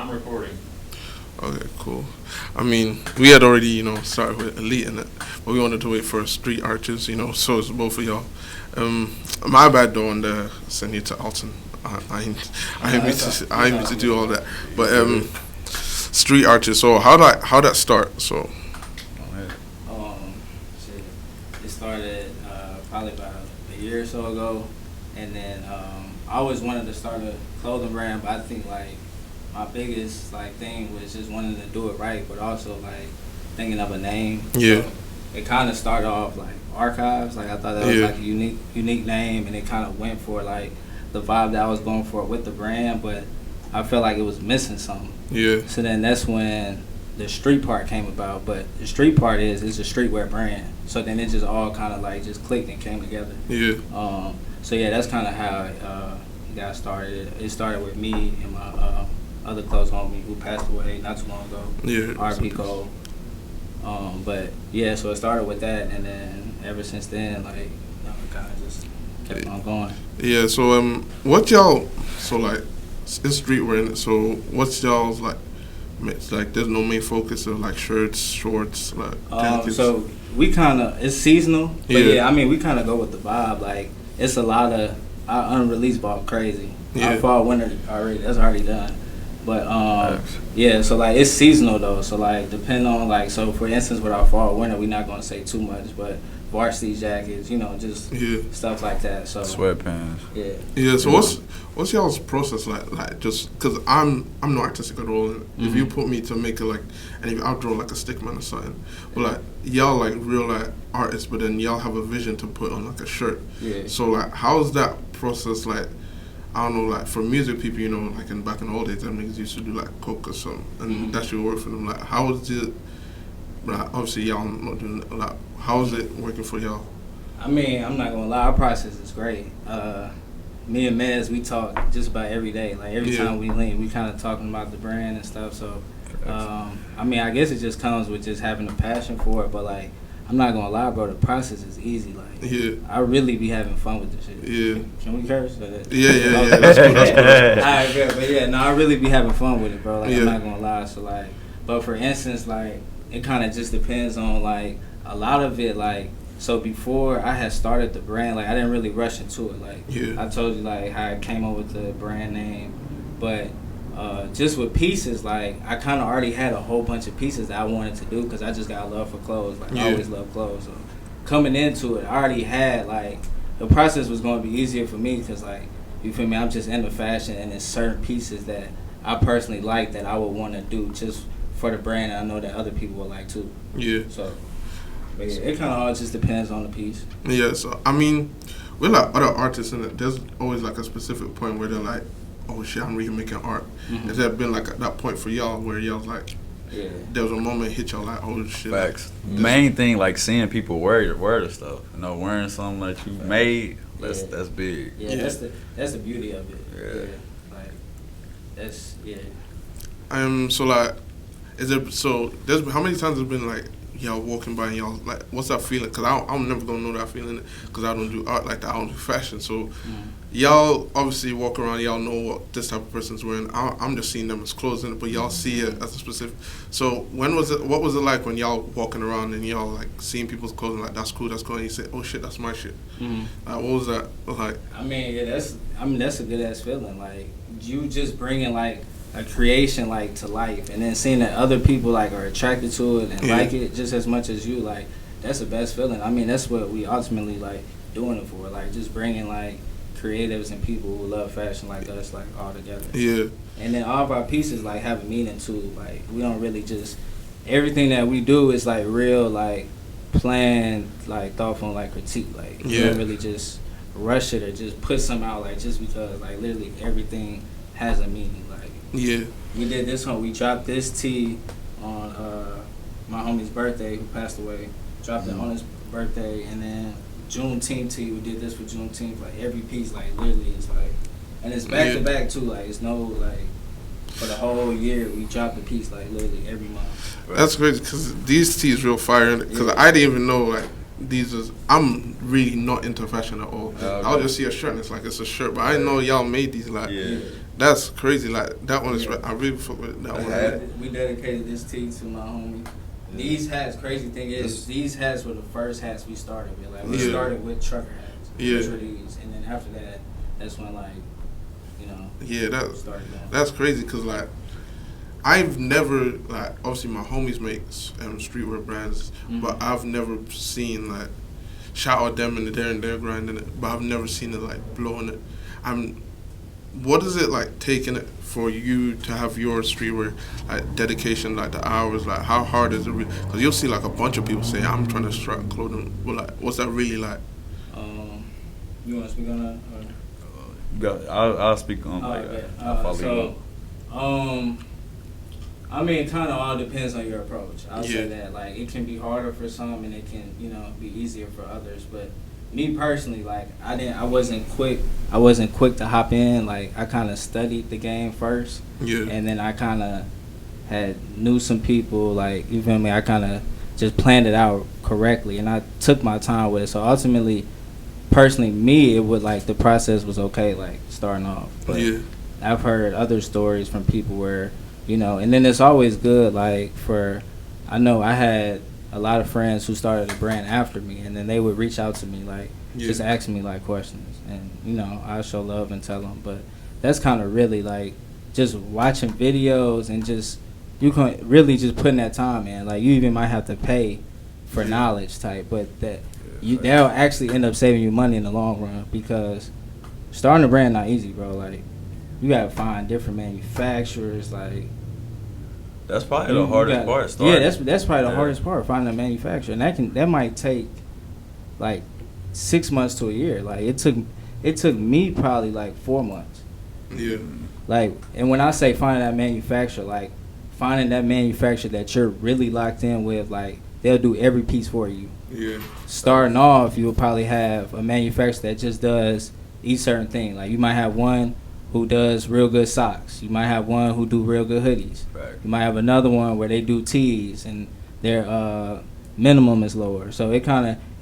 I'm recording. Okay, cool. I mean, we had already, started with Elite in it, but we wanted to wait for Street Arches, so it's both of y'all. My bad though on the send you to Alton. I ain't mean to do all that. But Street Arches, so how that start? So shit, it started probably about a year or so ago, and then I always wanted to start a clothing brand, but I think like my biggest thing was just wanting to do it right, but also thinking of a name. Yeah. So it kind of started off like Archivez. I thought that was a unique name, and it kind of went for the vibe that I was going for with the brand, but I felt like it was missing something. Yeah. So then that's when the street part came about. But the street part it's a streetwear brand. So then it just all kind of just clicked and came together. Yeah. So yeah, that's kind of how it got started. It started with me and my other close homie who passed away not too long ago. Yeah. RP Cole. But yeah, so it started with that, and then ever since then, it kind of just kept on going. Yeah. So what y'all? So it's streetwear in it. So what's y'all's there's no main focus of shirts, shorts, jackets. So we kind of it's seasonal, but yeah, I mean we kind of go with the vibe. It's a lot of our unreleased ball crazy. Yeah. Our fall winter that's already done. But yeah, so it's seasonal though. So depending on so for instance with our fall winter, we're not gonna say too much, but varsity jackets, just stuff like that. So sweatpants. Yeah. Yeah. So what's y'all's process like? Just because I'm no artistic at all. And if you put me to make it and I'll draw a stick man or something. But y'all real artists, but then y'all have a vision to put on a shirt. Yeah. So how's that process I don't know, for music people, in back in the old days, that niggas used to do coke or something, and that should work for them. How is it? Obviously, y'all not doing a lot. How is it working for y'all? I mean, I'm not gonna lie, our process is great. Me and Mez, we talk just about every day. Every time we link, we kind of talking about the brand and stuff. So, I mean, I guess it just comes with just having a passion for it. But I'm not gonna lie, bro. The process is easy. I really be having fun with this shit. Yeah. Can we curse? Yeah. That's cool. Alright, good. But yeah, no, I really be having fun with it, bro. I'm not gonna lie. So but for instance, it kind of just depends on a lot of it. So before I had started the brand, I didn't really rush into it. I told you how I came up with the brand name, but just with pieces, I kind of already had a whole bunch of pieces that I wanted to do because I just got a love for clothes. I always love clothes. So coming into it, I already had the process was going to be easier for me because you feel me? I'm just into fashion, and there's certain pieces that I personally like that I would want to do just for the brand. And I know that other people would like too. Yeah. So, but yeah, it kind of all just depends on the piece. Yeah. So I mean, with other artists in it, there's always a specific point where they're oh shit, I'm really making art. Has there been that point for y'all where y'all's there was a moment hit y'all oh shit. Facts. Main thing seeing people wear the stuff. Wearing something that you made. That's big. Yeah, that's the beauty of it. Yeah. That's So is it there's how many times has it been y'all walking by and y'all what's that feeling? Cause I'm never gonna know that feeling because I don't do art like that. I don't do fashion. So y'all obviously walk around. Y'all know what this type of person's wearing. I'm just seeing them as clothes in it, but y'all see it as a specific. So when was it? What was it like when y'all walking around and y'all seeing people's clothes and that's cool, and you say, oh shit, that's my shit. What was that like? I mean, yeah, that's a good ass feeling. You just bringing a creation to life, and then seeing that other people are attracted to it and like it just as much as you, that's the best feeling. I mean, that's what we ultimately doing it for, just bringing creatives and people who love fashion like us all together. Yeah. And then all of our pieces have a meaning too. We don't really just everything that we do is real planned, thoughtful, critique. We don't really just rush it or just put something out just because literally everything has a meaning. Yeah. We did this one. We dropped this tee on my homie's birthday, who passed away. Dropped it on his birthday, and then Juneteenth tee. We did this for Juneteenth. Every piece, literally, is and it's back to back too. It's no for the whole year we dropped a piece literally every month. That's crazy because these tees real fire. Because I didn't even know I'm really not into fashion at all. I'll just see a shirt and it's like it's a shirt, but I didn't know y'all made these. Like, that's crazy. Like that one is. I really fuck with that one. We dedicated this tee to my homie. These hats. Crazy thing is, these hats were the first hats we started with. Like we started with trucker hats. Which were these, and then after that, that's when like, you know. Yeah, that's crazy because like. I've never, like, obviously my homies make streetwear brands, but I've never seen, like, shout out them and they're grinding it, but I've never seen it, like, blowing it. What is it, like, taking it for you to have your streetwear, like, dedication, like, the hours, like, how hard is it? Because you'll see, like, a bunch of people say, I'm trying to strut clothing, but, like, what's that really like? You want to speak on that? I'll speak on, I'll follow you. I mean, kind of all depends on your approach. I'll say that. Like, it can be harder for some and it can, you know, be easier for others. But me personally, like, I wasn't quick to hop in. Like, I kind of studied the game first. Yeah. And then I kind of knew some people. Like, you feel me? I kind of just planned it out correctly. And I took my time with it. So ultimately, personally, me, it would, like, the process was okay, like, starting off. But I've heard other stories from people where, you know, and then it's always good, like, I know I had a lot of friends who started a brand after me, and then they would reach out to me, like, just asking me, like, questions. And, you know, I show love and tell them. But that's kind of really, like, just watching videos and just, you can really just putting that time in. Like, you even might have to pay for knowledge type, but that'll actually end up saving you money in the long run because starting a brand not easy, bro. Like, you got to find different manufacturers, like, that's probably the hardest part. Starting. Yeah, that's probably the hardest part, finding a manufacturer, and that might take like 6 months to a year. Like it took me probably like 4 months. Yeah. Like, and when I say finding that manufacturer, like finding that manufacturer that you're really locked in with, like they'll do every piece for you. Yeah. Starting off, you'll probably have a manufacturer that just does each certain thing. Like you might have one who does real good socks. You might have one who do real good hoodies. Right. You might have another one where they do tees and their minimum is lower. So it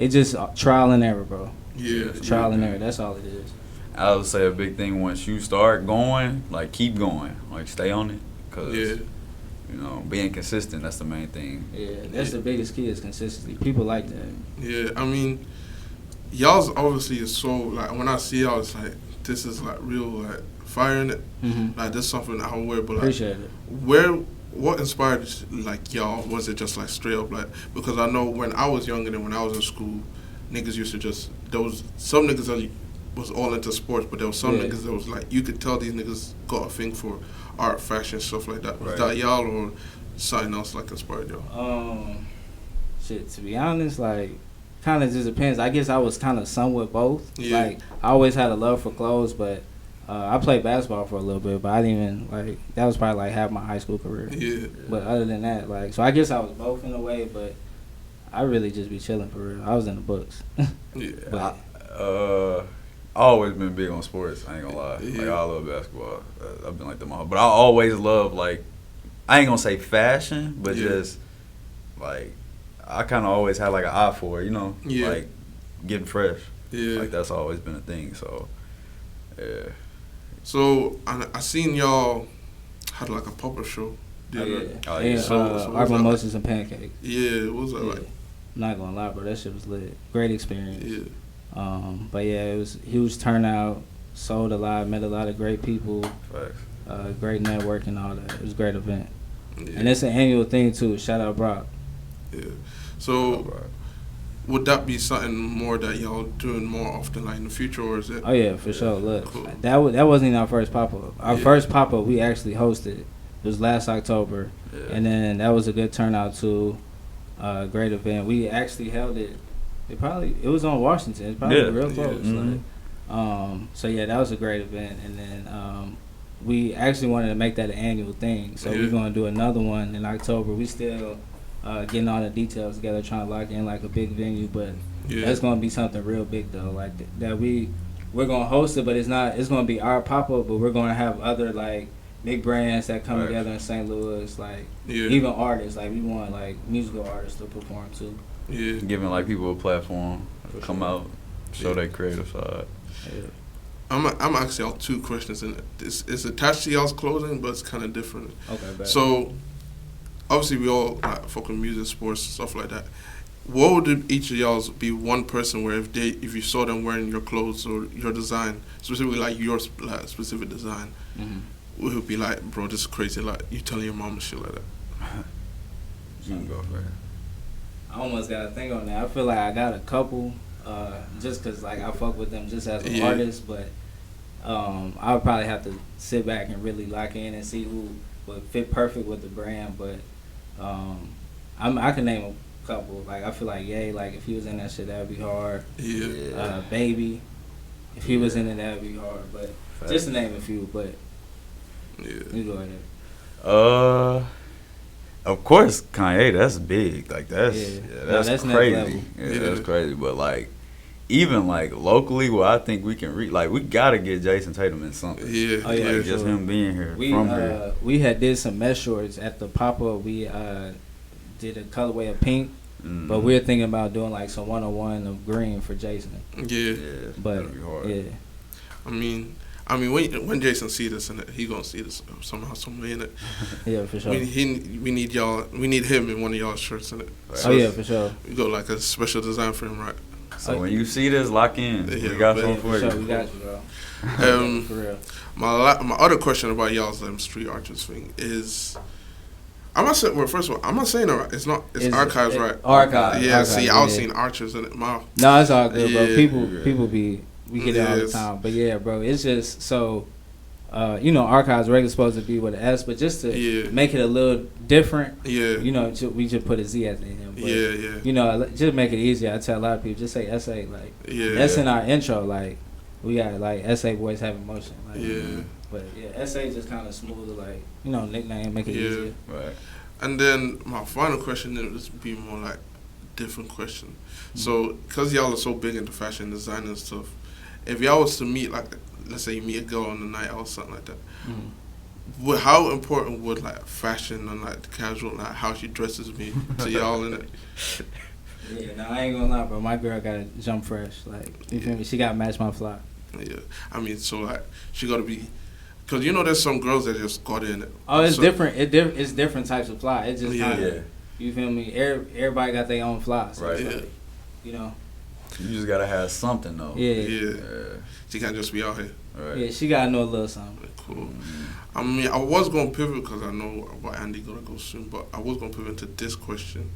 just trial and error, bro. Yeah. Trial and error. That's all it is. I would say a big thing once you start going, like keep going, like stay on it, cause you know being consistent. That's the main thing. Yeah, that's the biggest key is consistency. People like that. Yeah, I mean, y'all's obviously is so like when I see y'all, it's like this is like real like. Fire in it, like this is something I wear, but like, appreciate it. What inspired like y'all? Was it just like straight up like? Because I know when I was younger than when I was in school, niggas used to just some niggas that was all into sports, but there was some niggas that was like you could tell these niggas got a thing for art, fashion, stuff like that. Was that y'all or something else like inspired y'all? Shit, to be honest, like kind of just depends. I guess I was kind of somewhat both. Yeah. Like I always had a love for clothes, but. I played basketball for a little bit, but I didn't even, like, that was probably, like, half my high school career. Yeah. But other than that, like, so I guess I was both in a way, but I really just be chilling for real. I was in the books. Yeah. But, I always been big on sports, I ain't gonna lie. Like, I love basketball. I've been like them all. But I always love, like, I ain't gonna say fashion, but just, like, I kind of always had, like, an eye for it, you know? Yeah. Like, getting fresh. Yeah. Like, that's always been a thing, so, yeah. So I seen y'all had like a pop-up show. Art Mimosas and Pancakes. Yeah, what was that like? I'm not gonna lie, bro, that shit was lit. Great experience. Yeah. But yeah, it was huge turnout. Sold a lot, met a lot of great people. Facts. Great network and all that. It was a great event. Yeah. And it's an annual thing too. Shout out Brock. Yeah. So. Would that be something more that y'all doing more often, like in the future, or is it? Oh yeah, for sure. Look, cool. that wasn't even our first pop up. Our first pop up we actually hosted. It was last October, and then that was a good turnout too. Great event. We actually held it. It was on Washington. It's probably real close. Like, so yeah, that was a great event, and then we actually wanted to make that an annual thing. So we're gonna do another one in October. We still. Getting all the details together, trying to lock in like a big venue, but that's gonna be something real big though. Like that we're gonna host it, but it's gonna be our pop up, but we're gonna have other like big brands that come together in St. Louis, like even artists. Like we want like musical artists to perform too. Yeah. Giving like people a platform to come out, show their creative side. Yeah. I'm actually y'all 2 questions in it. It's attached to y'all's clothing, but it's kind of different. Okay, better. So, obviously, we all like fucking music, sports, stuff like that. What would each of y'all's be one person where if you saw them wearing your clothes or your design, specifically like your specific design, it would be like, bro, this is crazy. Like you telling your mom and shit like that. You can go for it. I almost got to think on that. I feel like I got a couple, just because like I fuck with them just as an artist, but I would probably have to sit back and really lock in and see who would fit perfect with the brand. But I can name a couple. Like I feel like Ye, like if he was in that shit, that would be hard. Yeah. Baby, if he was in it, that would be hard. But just to name a few. But you go ahead. Of course, Kanye. That's big. Like that's that's crazy. Yeah, that's crazy. But like, even like locally, where I think we can reach, like we gotta get Jason Tatum in something. Yeah, oh, yeah, like just him being here here. We had did some mesh shorts at the pop-up. We did a colorway of pink, but we're thinking about doing like some 101 of green for Jason. Yeah, but that'd be hard. Yeah, I mean, when Jason see this in it, he gonna see this somehow, some way in it. Yeah, for sure. We need y'all. We need him in one of y'all's shirts in it. So yeah, for sure. We got like a special design for him, right? So when you see this, lock in. Yeah, we got something for you. Sure, we got you, bro. For real. My other question about y'all's street artists thing is, I'm not saying. Well, first of all, I'm not saying it's not. It's Archivez, right? Archivez. Yeah. Archivez, See, I was seeing Archers in it. No, it's all good, bro. People be. We get it all the time. But yeah, bro, it's just so, Archivez regular supposed to be with an S, but just to make it a little different, we just put a Z at the end. But, just make it easier. I tell a lot of people, just say SA. Like, that's in our intro. Like, we got, like, SA boys have emotion. Like, But, SA just kind of smoother, like, nickname, make it easier. Right. And then my final question is be more like different question. So, because y'all are so big into fashion design and stuff, if y'all was to meet, like, let's say you meet a girl on the night out or something like that, how important would, like, fashion and, like, the casual, like, how she dresses be to y'all in it? Yeah, no, I ain't gonna lie, bro. My girl gotta jump fresh. Like, you feel me? She gotta match my fly. Yeah. I mean, so, like, she gotta be, because, there's some girls that just got in it. Oh, it's different. It's different types of fly. It's just kind of, you feel me? Everybody got their own fly. So right. Like, You just gotta have something though. Yeah. She can't just be out here. Right. Yeah, she gotta know a little something. Cool. I mean, I was gonna pivot because I know about Andy gonna go soon, but I was gonna pivot into this question,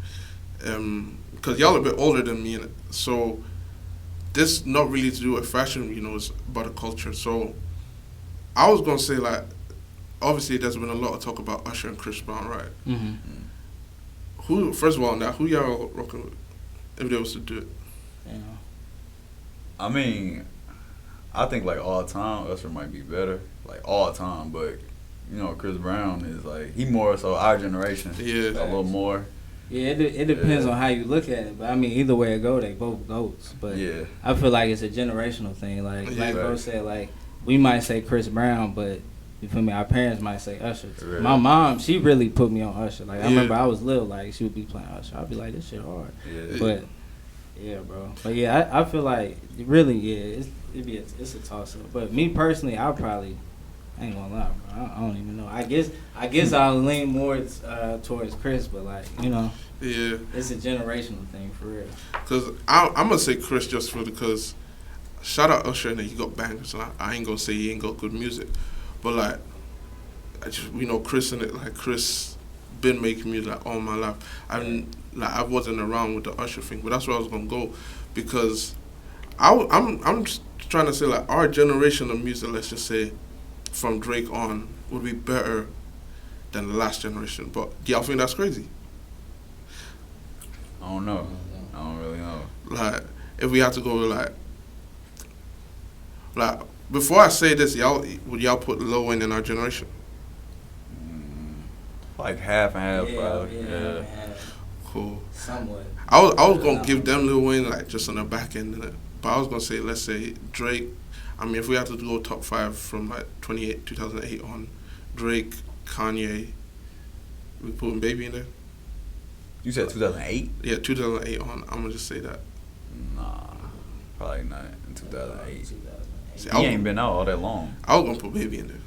because y'all are a bit older than me, so this not really to do with fashion. It's about the culture. So I was gonna say, like, obviously there's been a lot of talk about Usher and Chris Brown, right? Who, first of all, now who y'all rocking with if they was to do it? I mean, I think like all time Usher might be better, like all time, but Chris Brown is like he more so our generation, a little more. Yeah, it depends on how you look at it, but I mean either way it go, they both goats. But I feel like it's a generational thing. Like bro said, like we might say Chris Brown, but you feel me? Our parents might say Usher. Right. My mom, she really put me on Usher. Like I remember I was little, like she would be playing Usher. I'd be like, this shit hard. But yeah, bro. But yeah, I feel like really, it's a toss up. But me personally, I ain't gonna lie, bro. I don't even know. I guess I'll lean more towards Chris, but like it's a generational thing for real. Cause I'm gonna say Chris just because shout out Usher and he got bangers. So I ain't gonna say he ain't got good music, but like I just Chris in it. Like Chris been making music like all my life. I wasn't around with the Usher thing, but that's where I was gonna go, because I'm just trying to say like our generation of music, let's just say from Drake on, would be better than the last generation. But do y'all think that's crazy? I don't know. I don't really know. Like if we have to go like before I say this, would y'all put Lil Wayne in our generation? Like half and half, probably. Yeah. Cool. Somewhat. I was gonna give them Lil Wayne like just on the back end of it, but I was gonna say let's say Drake. I mean, if we have to go top 5 from like 2008 on, Drake, Kanye, we putting Baby in there. You said 2008? Yeah, 2008 on. I'm gonna just say that. Nah, probably not in 2008. See, He ain't been out all that long. I was gonna put Baby in there.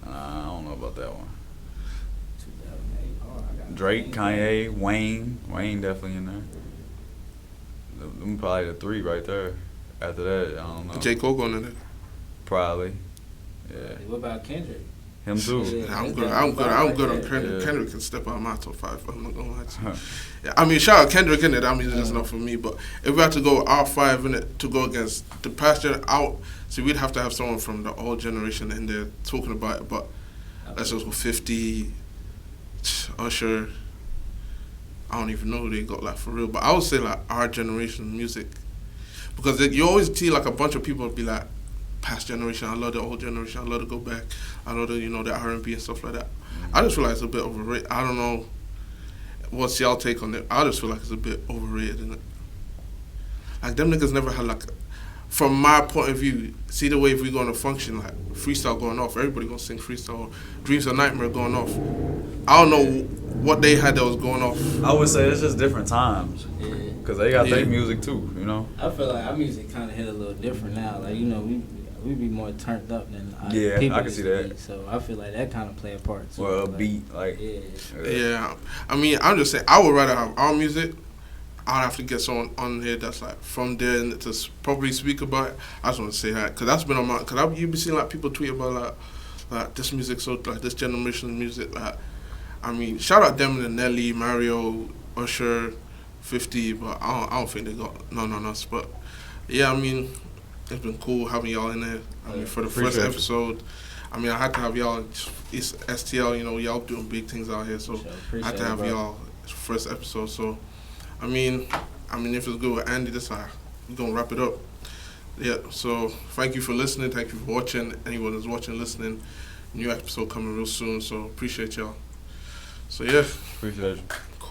I don't know about that one. 2008. Oh, I got Drake, Kanye, Wayne definitely in there. Them probably the three right there. After that, I don't know. J. Cole going in there. Probably. Yeah. What about Kendrick? Him too. Yeah, I'm good on Kendrick. Yeah. Kendrick can step out of my top 5. I'm not gonna lie to you. Yeah, I mean, shout out Kendrick in it. I mean, that's not for me. But if we had to go our 5 in it to go against the past gen out, see, we'd have to have someone from the old generation in there talking about it. But let's just go 50, Usher. I don't even know who they got like for real. But I would say like our generation music, because you always see like a bunch of people be like, past generation, I love the old generation, I love to go back, I love the, the R&B and stuff like that. I just feel like it's a bit overrated. I don't know what's y'all take on it. I just feel like it's a bit overrated, isn't it? Like them niggas never had like, from my point of view, see the way if we go on a function, like freestyle going off, everybody gonna sing freestyle, Dreams of Nightmare going off. I don't know what they had that was going off. I would say it's just different times. Yeah. Because they got their music too, I feel like our music kind of hit a little different now. Like, we be more turned up than people I can see that. So I feel like that kind of play a part too. Well, a beat, Yeah. I mean, I'm just saying, I would rather have our music. I'd have to get someone on here that's like from there and to probably speak about it. I just want to say that because that's been on my. Because you be seeing like people tweet about like this music, so like this generation music. Like, I mean, shout out them and Nelly, Mario, Usher, 50, but I don't think they got none on us. But yeah, I mean, it's been cool having y'all in there. I mean, for the first episode, I mean, I had to have y'all. It's STL, y'all doing big things out here, so I had to have y'all first episode. So. I mean, if it's good with Andy, that's how we're going to wrap it up. Yeah, so thank you for listening. Thank you for watching. Anyone who's watching, listening. New episode coming real soon, so appreciate y'all. So, yeah. Appreciate you.